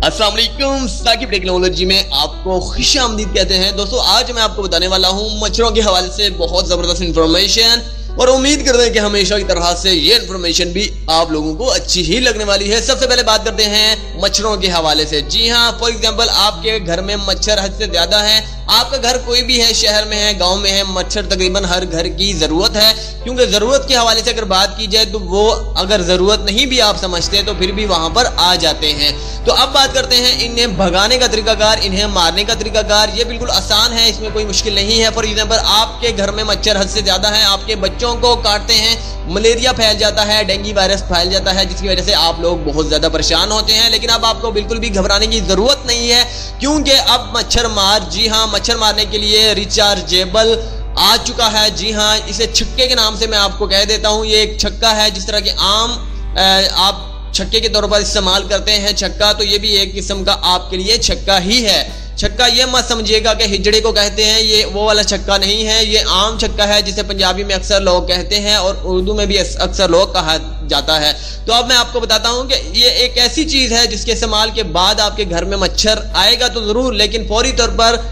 अस्सलाम वालेकुम, साकिब टेक्नोलॉजी में आपको खुशामदीद कहते हैं। दोस्तों, आज मैं आपको बताने वाला हूं मच्छरों के हवाले से बहुत जबरदस्त इंफॉर्मेशन, और उम्मीद करते हैं कि हमेशा की तरह से ये इंफॉर्मेशन भी आप लोगों को अच्छी ही लगने वाली है। सबसे पहले बात करते हैं मच्छरों के हवाले से। जी हाँ, फॉर एग्जांपल आपके घर में मच्छर हद से ज्यादा है, आपका घर कोई भी है, शहर में है, गांव में है, मच्छर तकरीबन हर घर की जरूरत है। क्योंकि जरूरत के हवाले से अगर बात की जाए तो वो अगर जरूरत नहीं भी आप समझते हैं तो फिर भी वहां पर आ जाते हैं। तो अब बात करते हैं इन्हें भगाने का तरीकाकार, इन्हें मारने का तरीकाकार। ये बिल्कुल आसान है, इसमें कोई मुश्किल नहीं है। फॉर एग्जांपल आपके घर में मच्छर हद से ज्यादा है, आपके बच्चों को काटते हैं, मलेरिया फैल जाता है, डेंगू वायरस फैल जाता है, जिसकी वजह से आप लोग बहुत ज्यादा परेशान होते हैं। लेकिन अब आपको बिल्कुल भी घबराने की जरूरत नहीं है, क्योंकि अब मच्छर मार, जी हाँ, मच्छर मारने के लिए रिचार्जेबल आ चुका है। जी हाँ, इसे छक्के के नाम से मैं आपको कह देता हूँ। ये एक छक्का है, जिस तरह के आम आप छक्के के तौर पर इस्तेमाल करते हैं छक्का, तो ये भी एक किस्म का आपके लिए छक्का ही है। छक्का ये मत समझिएगा कि हिजड़े को कहते हैं, ये वो वाला छक्का नहीं है, ये आम छक्का है जिसे पंजाबी में अक्सर लोग कहते हैं और उर्दू में भी अक्सर लोग कहा जाता है। तो अब मैं आपको बताता हूं कि ये एक ऐसी चीज है जिसके इस्तेमाल के बाद आपके घर में मच्छर आएगा तो जरूर, लेकिन फौरी तौर पर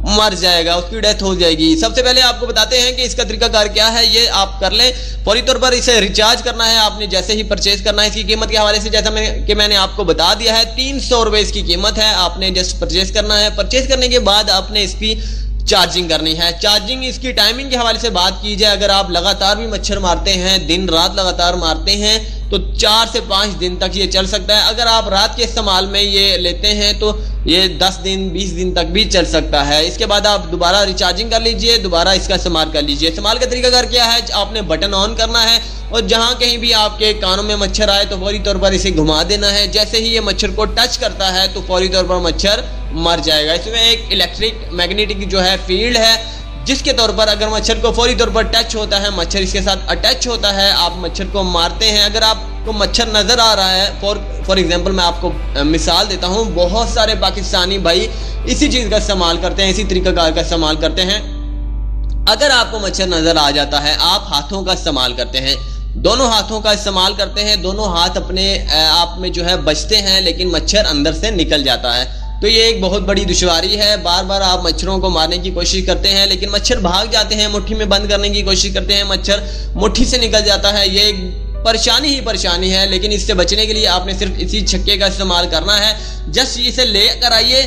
मर जाएगा, उसकी डेथ हो जाएगी। सबसे पहले आपको बताते हैं कि इसका तरीकाकार क्या है, ये आप कर लें। फौरी तौर पर इसे रिचार्ज करना है आपने, जैसे ही परचेज करना है। इसकी कीमत के हवाले से जैसा मैंने आपको बता दिया है, 300 रुपए इसकी कीमत है। आपने जस्ट परचेज करना है। परचेज करने के बाद आपने इसकी चार्जिंग करनी है। चार्जिंग इसकी टाइमिंग के हवाले से बात की जाए, अगर आप लगातार भी मच्छर मारते हैं, दिन रात लगातार मारते हैं, तो 4 से 5 दिन तक ये चल सकता है। अगर आप रात के इस्तेमाल में ये लेते हैं तो ये 10 दिन 20 दिन तक भी चल सकता है। इसके बाद आप दोबारा रिचार्जिंग कर लीजिए, दोबारा इसका इस्तेमाल कर लीजिए। इस्तेमाल का तरीकाकार क्या है, आपने बटन ऑन करना है और जहां कहीं भी आपके कानों में मच्छर आए तो फौरी तौर पर इसे घुमा देना है। जैसे ही ये मच्छर को टच करता है तो फौरी तौर पर मच्छर मर जाएगा। इसमें एक इलेक्ट्रिक मैग्नेटिक जो है फील्ड है, जिसके तौर पर अगर मच्छर को फौरी तौर पर टच होता है, मच्छर इसके साथ अटैच होता है, आप मच्छर को मारते हैं। अगर आपको मच्छर नजर आ रहा है, फॉर एग्जांपल मैं आपको मिसाल देता हूं, बहुत सारे पाकिस्तानी भाई इसी चीज का इस्तेमाल करते हैं, इसी तरीकाकार का इस्तेमाल करते हैं। अगर आपको मच्छर नजर आ जाता है, आप हाथों का इस्तेमाल करते हैं, दोनों हाथों का इस्तेमाल करते हैं, दोनों हाथ अपने आप में जो है बचते हैं, लेकिन मच्छर अंदर से निकल जाता है। तो ये एक बहुत बड़ी दुश्वारी है। बार बार आप मच्छरों को मारने की कोशिश करते हैं, लेकिन मच्छर भाग जाते हैं, मुट्ठी में बंद करने की कोशिश करते हैं, मच्छर मुट्ठी से निकल जाता है। ये एक परेशानी ही परेशानी है। लेकिन इससे बचने के लिए आपने सिर्फ इसी छक्के का इस्तेमाल करना है। जस्ट इसे ले कर आइए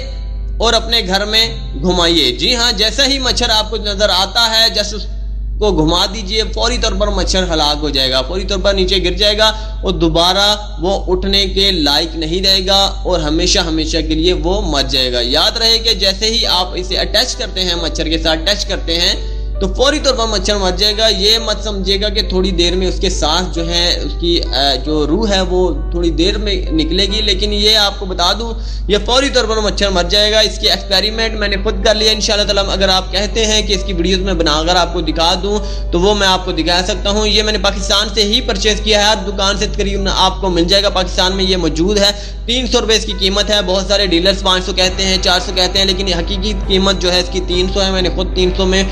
और अपने घर में घुमाइए। जी हाँ, जैसे ही मच्छर आपको नजर आता है, जस्ट को घुमा दीजिए, फौरी तौर पर मच्छर हलाक हो जाएगा, फौरी तौर पर नीचे गिर जाएगा और दोबारा वो उठने के लायक नहीं रहेगा और हमेशा हमेशा के लिए वो मर जाएगा। याद रहे कि जैसे ही आप इसे अटैच करते हैं, मच्छर के साथ टच करते हैं, तो फौरी तौर पर मच्छर मर जाएगा। ये मत समझिएगा कि थोड़ी देर में उसके सांस जो है, उसकी जो रूह है वो थोड़ी देर में निकलेगी, लेकिन ये आपको बता दूं, ये फौरी तौर पर मच्छर मर जाएगा। इसकी एक्सपेरिमेंट मैंने खुद कर लिया इंशाल्लाह ताला। अगर आप कहते हैं कि इसकी वीडियोस में बनाकर आपको दिखा दूं तो वो मैं आपको दिखा सकता हूं। ये मैंने पाकिस्तान से ही परचेज किया है, हर दुकान से तकरीबन आपको मिल जाएगा, पाकिस्तान में ये मौजूद है। 300 रुपए इसकी कीमत है। बहुत सारे डीलर्स 500 कहते हैं, 400 कहते हैं, लेकिन हकीकी कीमत जो है इसकी 300 है। मैंने खुद 300 में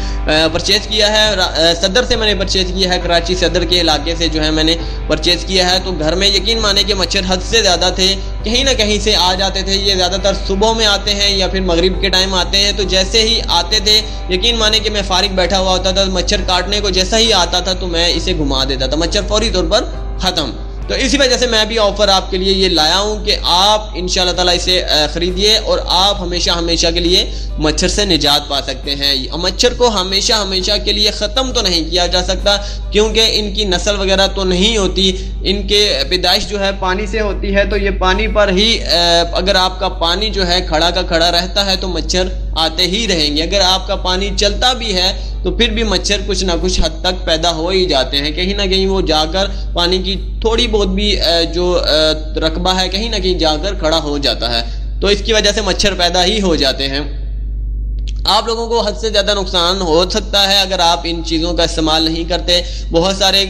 परचेज किया है। सदर से मैंने परचेज किया है, कराची सदर के इलाके से जो है मैंने परचेज किया है। तो घर में यकीन माने कि मच्छर हद से ज़्यादा थे, कहीं ना कहीं से आ जाते थे। ये ज़्यादातर सुबह में आते हैं या फिर मगरिब के टाइम आते हैं। तो जैसे ही आते थे, यकीन माने कि मैं फारिग बैठा हुआ होता था, मच्छर काटने को जैसा ही आता था तो मैं इसे घुमा देता था, मच्छर फौरी तौर पर ख़त्म। तो इसी वजह से मैं भी ऑफर आपके लिए ये लाया हूं कि आप इंशाल्लाह ताला इसे खरीदिए और आप हमेशा हमेशा के लिए मच्छर से निजात पा सकते हैं। मच्छर को हमेशा हमेशा के लिए ख़त्म तो नहीं किया जा सकता, क्योंकि इनकी नस्ल वगैरह तो नहीं होती, इनके पैदाइश जो है पानी से होती है। तो ये पानी पर ही अगर आपका पानी जो है खड़ा का खड़ा रहता है तो मच्छर आते ही रहेंगे। अगर आपका पानी चलता भी है तो फिर भी मच्छर कुछ ना कुछ हद तक पैदा हो ही जाते हैं। कहीं ना कहीं वो जाकर पानी की थोड़ी बहुत भी जो रकबा है, कहीं ना कहीं जाकर खड़ा हो जाता है। तो इसकी वजह से मच्छर पैदा ही हो जाते हैं। आप लोगों को हद से ज़्यादा नुकसान हो सकता है अगर आप इन चीज़ों का इस्तेमाल नहीं करते। बहुत सारे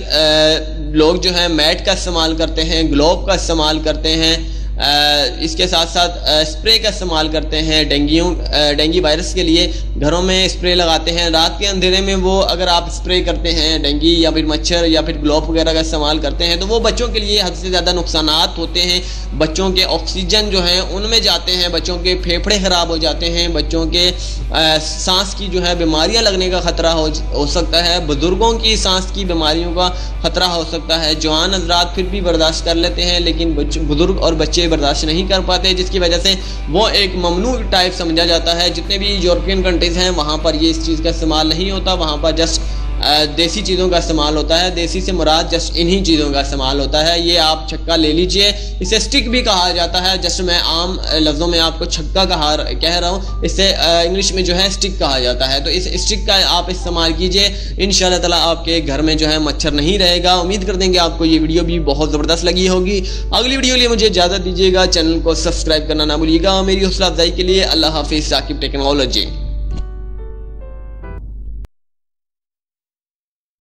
लोग जो हैं मैट का इस्तेमाल करते हैं, ग्लोब का इस्तेमाल करते हैं, इसके साथ साथ स्प्रे का इस्तेमाल करते हैं डेंगू वायरस के लिए। घरों में स्प्रे लगाते हैं रात के अंधेरे में। वो अगर आप स्प्रे करते हैं डेंगू या फिर मच्छर या फिर ग्लोब वगैरह का इस्तेमाल करते हैं तो वो बच्चों के लिए हद से ज़्यादा नुकसानात होते हैं। बच्चों के ऑक्सीजन जो है उनमें जाते हैं, बच्चों के फेफड़े ख़राब हो जाते हैं, बच्चों के सांस की जो है बीमारियां लगने का ख़तरा हो सकता है, बुज़ुर्गों की सांस की बीमारियों का ख़तरा हो सकता है। जवान हज़रात फिर भी बर्दाश्त कर लेते हैं लेकिन बुज़ुर्ग और बच्चे बर्दाश्त नहीं कर पाते, जिसकी वजह से वो एक ममनू टाइप समझा जाता है। जितने भी यूरोपियन कंट्रीज़ हैं वहाँ पर ये इस चीज़ का इस्तेमाल नहीं होता, वहाँ पर जस्ट देसी चीज़ों का इस्तेमाल होता है। देसी से मुराद जस्ट इन्हीं चीज़ों का इस्तेमाल होता है। ये आप छक्का ले लीजिए, इसे स्टिक भी कहा जाता है। जस्ट मैं आम लफ्ज़ों में आपको छक्का कह रहा हूँ, इसे इंग्लिश में जो है स्टिक कहा जाता है। तो इस स्टिक का आप इस्तेमाल कीजिए, इंशाल्लाह ताला आपके घर में जो है मच्छर नहीं रहेगा। उम्मीद करते हैं कि आपको ये वीडियो भी बहुत ज़बरदस्त लगी होगी। अगली वीडियो के लिए मुझे इजाज़त दीजिएगा, चैनल को सब्सक्राइब करना ना भूलिएगा। मेरी हौसला अफजाई के लिए अल्लाह हाफिज़। साकिब टेक्नोलॉजी।